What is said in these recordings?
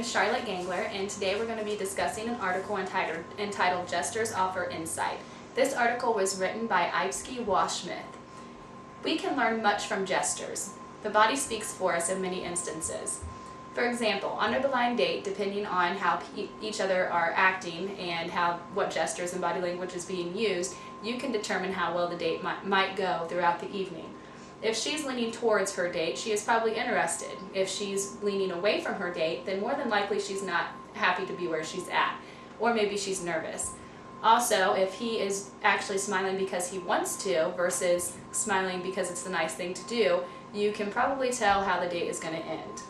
is Charlotte Gangler, and today we're going to be discussing an article entitled Gestures Offer Insight. This article was written by Ipsky Washsmith. We can learn much from gestures. The body speaks for us in many instances. For example, under the line date, depending on how each other are acting and what gestures and body language is being used, you can determine how well the date might go throughout the evening. If she's leaning towards her date, she is probably interested. If she's leaning away from her date, then more than likely she's not happy to be where she's at, or maybe she's nervous. Also, if he is actually smiling because he wants to versus smiling because it's the nice thing to do, you can probably tell how the date is going to end.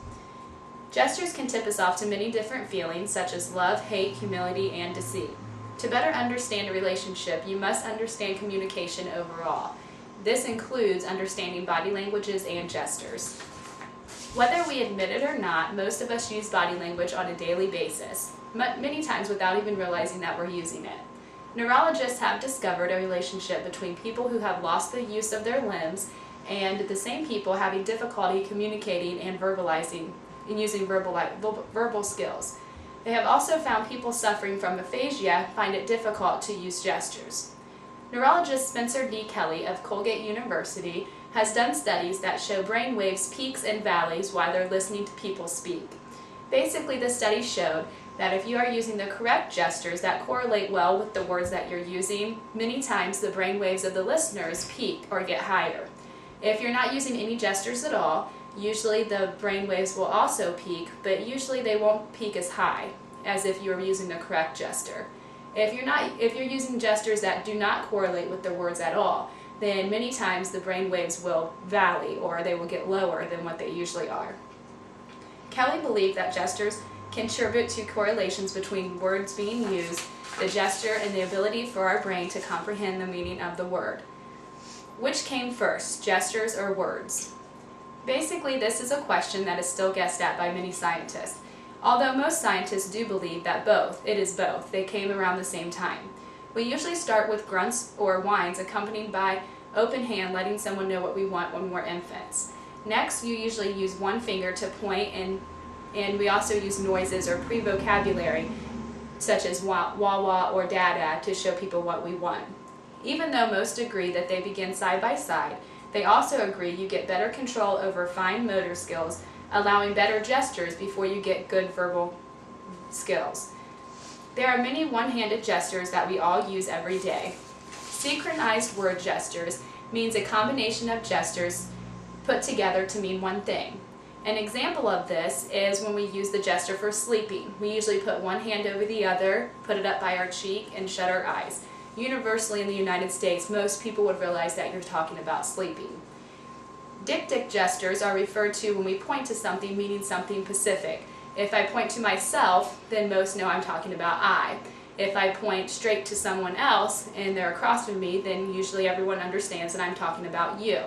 Gestures can tip us off to many different feelings such as love, hate, humility, and deceit. To better understand a relationship, you must understand communication overall. This includes understanding body languages and gestures. Whether we admit it or not, most of us use body language on a daily basis, many times without even realizing that we're using it. Neurologists have discovered a relationship between people who have lost the use of their limbs and the same people having difficulty communicating and verbalizing and using verbal skills. They have also found people suffering from aphasia find it difficult to use gestures. Neurologist Spencer D. Kelly of Colgate University has done studies that show brain waves peaks and valleys while they're listening to people speak. Basically, the study showed that if you are using the correct gestures that correlate well with the words that you're using, many times the brain waves of the listeners peak or get higher. If you're not using any gestures at all, usually the brain waves will also peak, but usually they won't peak as high as if you were using the correct gesture. If you're using gestures that do not correlate with the words at all, then many times the brain waves will valley or they will get lower than what they usually are. Kelly believed that gestures contribute to correlations between words being used, the gesture, and the ability for our brain to comprehend the meaning of the word. Which came first, gestures or words? Basically, this is a question that is still guessed at by many scientists. Although most scientists do believe that it is both, they came around the same time. We usually start with grunts or whines accompanied by open hand letting someone know what we want when we're infants. Next, you usually use one finger to point and we also use noises or pre-vocabulary such as wah wah or dada to show people what we want. Even though most agree that they begin side by side, they also agree you get better control over fine motor skills, allowing better gestures before you get good verbal skills. There are many one-handed gestures that we all use every day. Synchronized word gestures means a combination of gestures put together to mean one thing. An example of this is when we use the gesture for sleeping. We usually put one hand over the other, put it up by our cheek, and shut our eyes. Universally in the United States, most people would realize that you're talking about sleeping. Dictic gestures are referred to when we point to something meaning something specific. If I point to myself, then most know I'm talking about I. If I point straight to someone else and they're across from me, then usually everyone understands that I'm talking about you.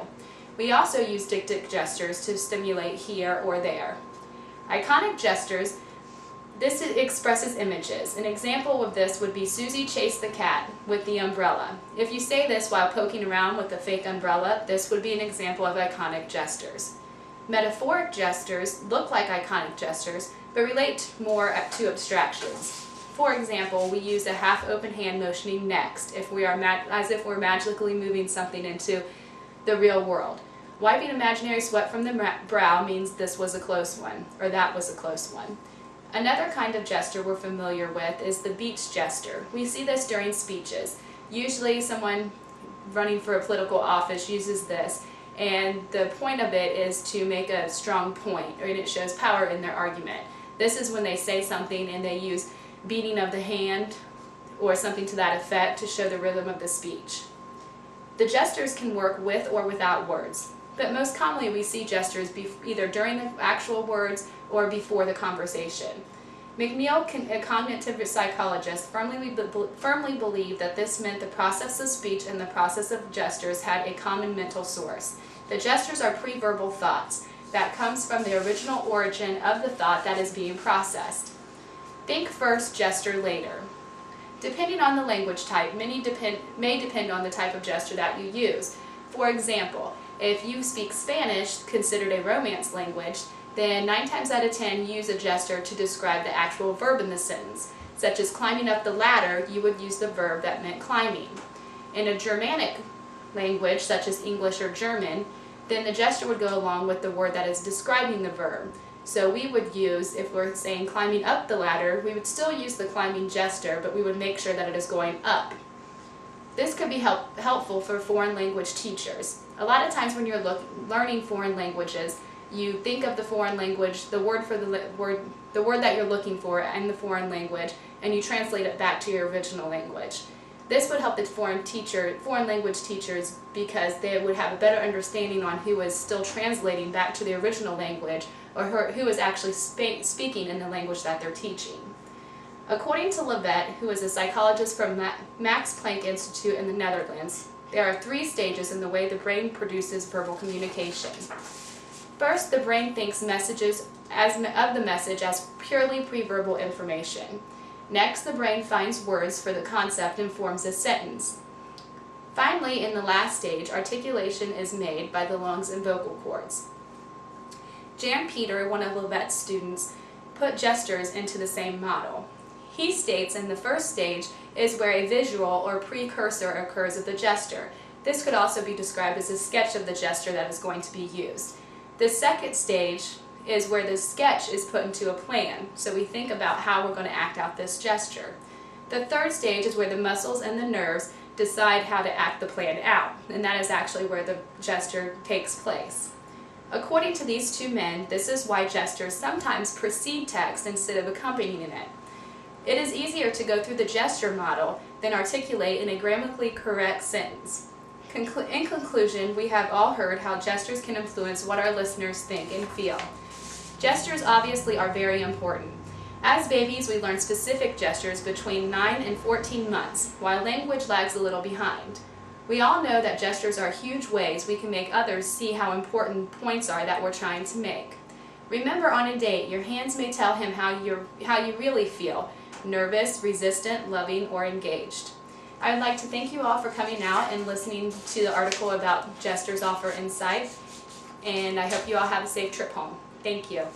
We also use dictic gestures to stimulate here or there. Iconic gestures, this expresses images. An example of this would be Susie chased the cat with the umbrella. If you say this while poking around with a fake umbrella, this would be an example of iconic gestures. Metaphoric gestures look like iconic gestures, but relate more to abstractions. For example, we use a half-open hand motioning next, as if we're magically moving something into the real world. Wiping imaginary sweat from the brow means this was a close one, or that was a close one. Another kind of gesture we're familiar with is the beach gesture. We see this during speeches. Usually someone running for a political office uses this, and the point of it is to make a strong point, and it shows power in their argument. This is when they say something and they use beating of the hand or something to that effect to show the rhythm of the speech. The gestures can work with or without words, but most commonly we see gestures either during the actual words or before the conversation. McNeil, a cognitive psychologist, firmly believed that this meant the process of speech and the process of gestures had a common mental source. The gestures are pre-verbal thoughts that comes from the original origin of the thought that is being processed. Think first, gesture later. Depending on the language type, may depend on the type of gesture that you use. For example, if you speak Spanish, considered a Romance language, then 9 times out of 10 use a gesture to describe the actual verb in the sentence. Such as climbing up the ladder, you would use the verb that meant climbing. In a Germanic language, such as English or German, then the gesture would go along with the word that is describing the verb. So we would use, if we're saying climbing up the ladder, we would still use the climbing gesture, but we would make sure that it is going up. This could be helpful for foreign language teachers. A lot of times when you're learning foreign languages, you think of the foreign language, the word that you're looking for in the foreign language, and you translate it back to your original language. This would help the foreign language teachers because they would have a better understanding on who is still translating back to the original language or who is actually speaking in the language that they're teaching. According to Levet, who is a psychologist from Max Planck Institute in the Netherlands, there are 3 stages in the way the brain produces verbal communication. First, the brain thinks of the message as purely pre-verbal information. Next, the brain finds words for the concept and forms a sentence. Finally, in the last stage, articulation is made by the lungs and vocal cords. Jan Peter, one of Levet's students, put gestures into the same model. He states in the first stage is where a visual or precursor occurs of the gesture. This could also be described as a sketch of the gesture that is going to be used. The second stage is where the sketch is put into a plan, so we think about how we're going to act out this gesture. The third stage is where the muscles and the nerves decide how to act the plan out, and that is actually where the gesture takes place. According to these 2 men, this is why gestures sometimes precede text instead of accompanying it. It is easier to go through the gesture model than articulate in a grammatically correct sentence. In conclusion, we have all heard how gestures can influence what our listeners think and feel. Gestures obviously are very important. As babies, we learn specific gestures between 9 and 14 months, while language lags a little behind. We all know that gestures are huge ways we can make others see how important points are that we're trying to make. Remember, on a date, your hands may tell him how you really feel, nervous, resistant, loving, or engaged. I would like to thank you all for coming out and listening to the article about Gestures Offer Insight, and I hope you all have a safe trip home. Thank you.